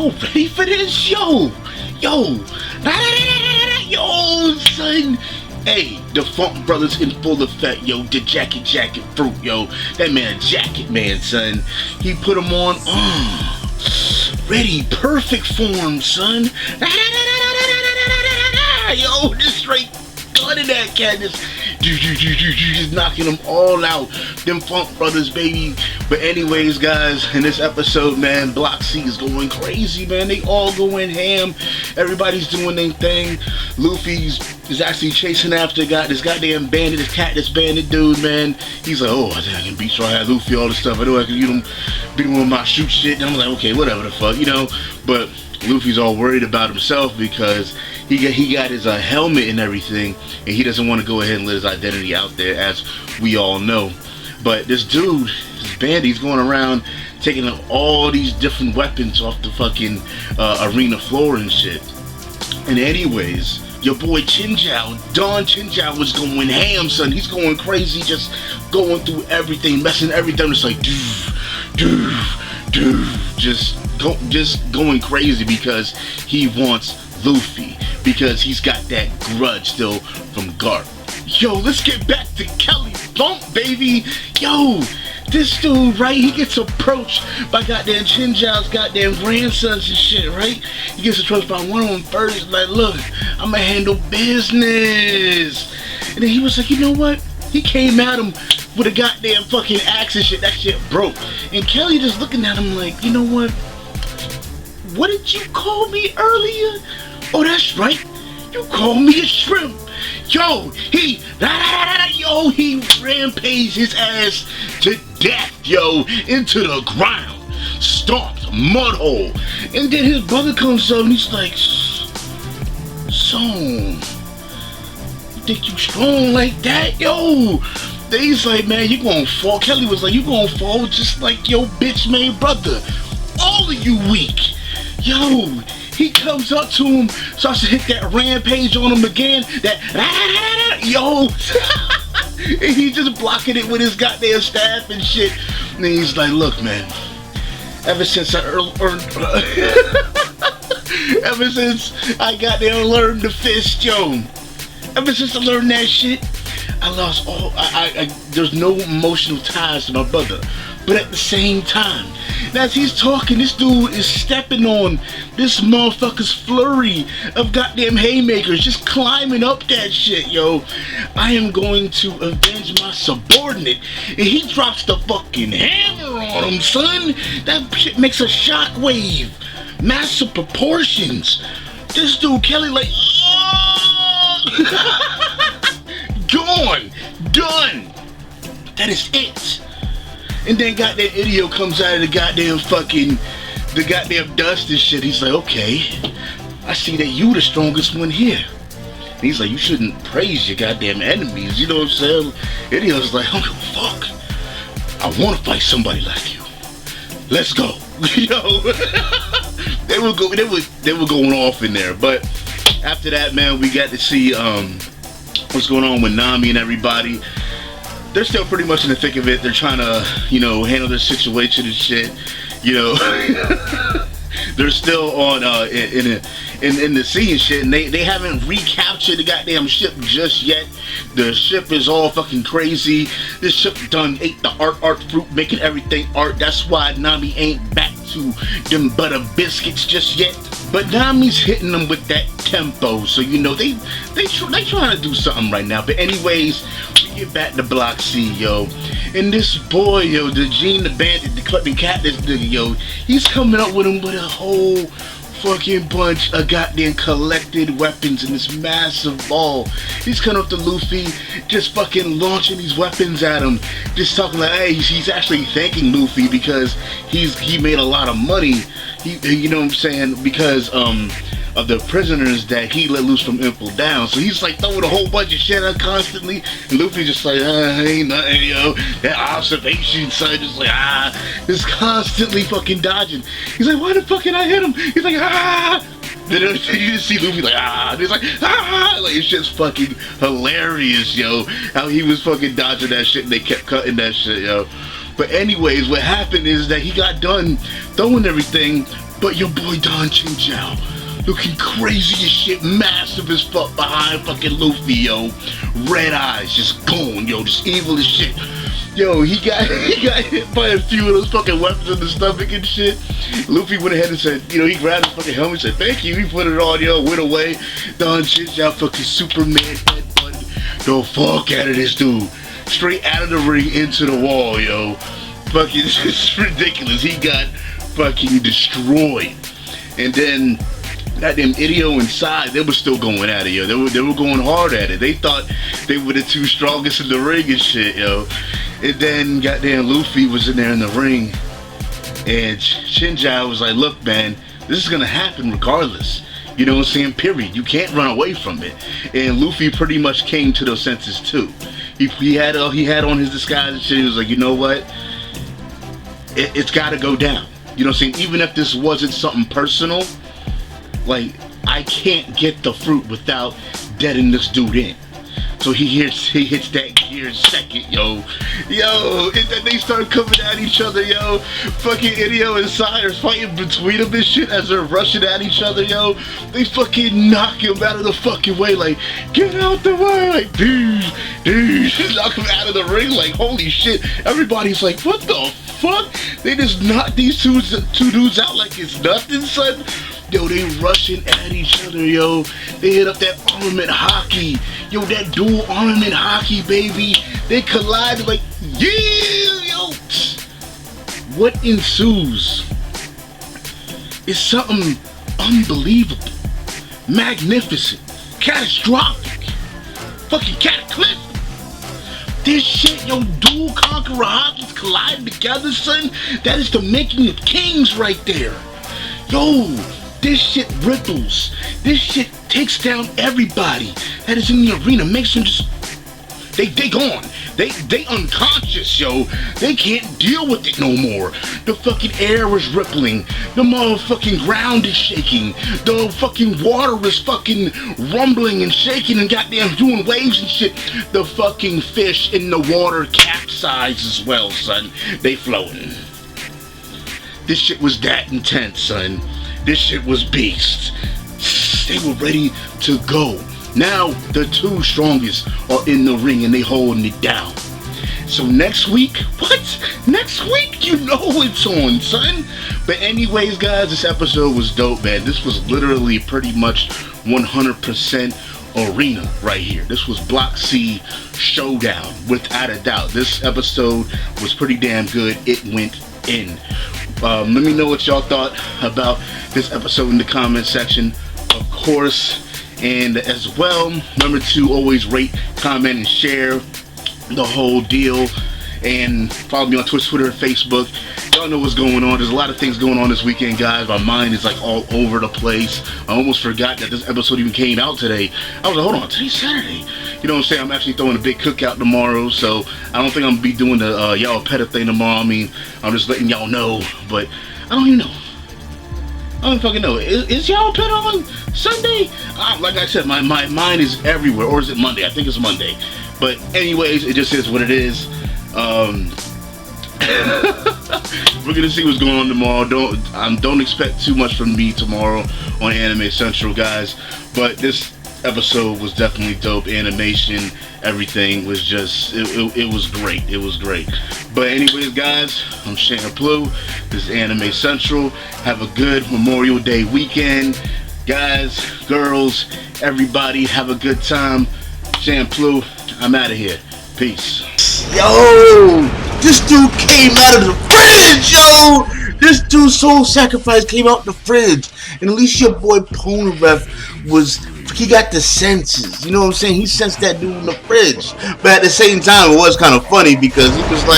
y'all ready for this? Yo, son. Hey, the Funk Brothers in full effect, yo. The jacket fruit, yo. That man, jacket man, son. He put them on. Ready, perfect form, son. Yo, just straight gutted that cat. Just knocking them all out. Them Funk Brothers, baby. But anyways, guys, in this episode, man, Block C is going crazy, man. They all going ham. Everybody's doing their thing. Luffy's is actually chasing after this goddamn bandit, this Cactus Bandit dude, man. He's like, oh, I think I can beat Straw-Hat Luffy, all this stuff. I know I can beat him with my shoot shit. And I'm like, okay, whatever the fuck, you know. But Luffy's all worried about himself because he got his helmet and everything, and he doesn't want to go ahead and let his identity out there, as we all know. But this dude, this bandit, he's going around taking all these different weapons off the fucking arena floor and shit. And anyways, your boy Don Chinjiao was going ham, son. He's going crazy, just going through everything, messing everything. It's like, just going crazy because he wants Luffy, because he's got that grudge still from Garp. Yo, let's get back to Kelly Bump, baby. Yo, this dude, right, he gets approached by goddamn Chinjiao's goddamn grandsons and shit, right? He gets approached by one of them first, like, look, I'ma handle business. And then he was like, you know what? He came at him with a goddamn fucking axe and shit. That shit broke. And Kelly just looking at him like, you know what? What did you call me earlier? Oh, that's right. You called me a shrimp. Yo, he rampaged his ass to death, yo, into the ground. Stomped, mud hole. And then his brother comes up and he's like, son, you think you strong like that, yo? Then he's like, man, you gonna fall. Kelly was like, you gonna fall just like your bitch made brother. All of you weak. Yo, he comes up to him, starts to hit that rampage on him again. Yo. And he just blocking it with his goddamn staff and shit. And then he's like, look, man, ever since I ever since I goddamn learned the fist, yo. Ever since I learned that shit, I lost all, there's no emotional ties to my brother. But at the same time, as he's talking, this dude is stepping on this motherfucker's flurry of goddamn haymakers, just climbing up that shit, yo. I am going to avenge my subordinate. And he drops the fucking hammer on him, son. That shit makes a shockwave. Massive proportions. This dude, Kelly, like, gone, done. That is it. And then goddamn idiot comes out of the goddamn dust and shit. He's like, okay, I see that you the strongest one here. And he's like, you shouldn't praise your goddamn enemies. You know what I'm saying? Idiot's like, I don't give a fuck. I want to fight somebody like you. Let's go. Yo, they were going off in there. But after that, man, we got to see what's going on with Nami and everybody. They're still pretty much in the thick of it. They're trying to, you know, handle their situation and shit. You know, they're still on in the sea and shit, and they haven't recaptured the goddamn ship just yet. The ship is all fucking crazy. This ship done ate the art fruit, making everything art. That's why Nami ain't back to them butter biscuits just yet. But Nami's hitting them with that tempo, so you know they trying to do something right now. But anyways, we get back to Block C, yo, and this boy, yo, the Gene the Bandit, the Clutching Cat, this nigga, yo, he's coming up with him with a whole fucking bunch of goddamn collected weapons in this massive ball. He's coming up to Luffy, just fucking launching these weapons at him, just talking like, hey, he's actually thanking Luffy because he made a lot of money. You know what I'm saying, because of the prisoners that he let loose from Impel Down. So he's like throwing a whole bunch of shit out constantly, and Luffy's just like, ain't nothing, yo. That observation, son, just like, just constantly fucking dodging. He's like, why the fuck did I hit him? He's like, Then you just see Luffy like, and he's like, like, it's just fucking hilarious, yo, how he was fucking dodging that shit and they kept cutting that shit, yo. But anyways, what happened is that he got done throwing everything, But your boy Don Chinchao, looking crazy as shit, massive as fuck behind fucking Luffy, yo. Red eyes, just gone, yo, just evil as shit. Yo, he got hit by a few of those fucking weapons in the stomach and shit. Luffy went ahead and said, you know, he grabbed his fucking helmet and said, thank you, he put it on, yo, went away. Don Chinchao fucking Superman headbutt the fuck out of this dude. Straight out of the ring into the wall, yo. Fucking, it's ridiculous. He got fucking destroyed. And then goddamn Idio inside, they were still going at it, yo. They were going hard at it. They thought they were the two strongest in the ring and shit, yo. And then goddamn Luffy was in there in the ring, and Chinchao was like, look, man, this is gonna happen regardless. You know what I'm saying? Period. You can't run away from it. And Luffy pretty much came to those senses too. He had on his disguise and shit. He was like, you know what? It's got to go down. You know what I'm saying? Even if this wasn't something personal, like, I can't get the fruit without deading this dude in. So he hits that gear second, yo. And then they start coming at each other, yo. Fucking Idio and Sai are fighting between them and shit as they're rushing at each other, yo. They fucking knock him out of the fucking way, like, get out the way, like, dude. Knock him out of the ring, like, holy shit. Everybody's like, what the fuck? They just knocked these two dudes out like it's nothing, son. Yo, they rushing at each other, yo. They hit up that armament hockey. Yo, that dual armament hockey, baby. They collide like, yeah, yo. What ensues is something unbelievable, magnificent, catastrophic, fucking cataclysmic. This shit, yo, dual conqueror hockeys collide together, son. That is the making of kings right there. Yo, this shit ripples. This shit takes down everybody that is in the arena. Makes them just, they gone. They unconscious, yo. They can't deal with it no more. The fucking air is rippling. The motherfucking ground is shaking. The fucking water is fucking rumbling and shaking and goddamn doing waves and shit. The fucking fish in the water capsize as well, son. They floating. This shit was that intense, son. This shit was beast. They were ready to go. Now the two strongest are in the ring and they holding it down. So next week, what? Next week? You know it's on, son. But anyways, guys, this episode was dope, man. This was literally pretty much 100% arena right here. This was Block C showdown, without a doubt. This episode was pretty damn good. It went in. Let me know what y'all thought about this episode in the comment section, of course. And as well, remember to always rate, comment, and share the whole deal. And follow me on Twitch, Twitter, and Facebook. Y'all know what's going on. There's a lot of things going on this weekend, guys. My mind is like all over the place. I almost forgot that this episode even came out today. I was like, hold on, today's Saturday. You know what I'm saying? I'm actually throwing a big cookout tomorrow, so I don't think I'm gonna be doing the y'all peta thing tomorrow. I mean, I'm just letting y'all know, but I don't even know. I don't fucking know. Is y'all pet on Sunday? Like I said, my mind is everywhere. Or is it Monday? I think it's Monday. But anyways, it just is what it is. We're gonna see what's going on tomorrow. Don't expect too much from me tomorrow on AnimeCenTruL, guys. But this episode was definitely dope. Animation, everything was just it was great. It was great. But anyways, guys, I'm AnimeCenTruL. This is AnimeCenTruL. Have a good Memorial Day weekend, guys, girls, everybody. Have a good time. AnimeCenTruL. I'm out of here. Peace. Yo, this dude came out of the fridge, yo. This dude's soul sacrifice came out the fridge, and at least your boy Ponaref he got the senses. You know what I'm saying? He sensed that dude in the fridge, but at the same time, it was kind of funny because he was like.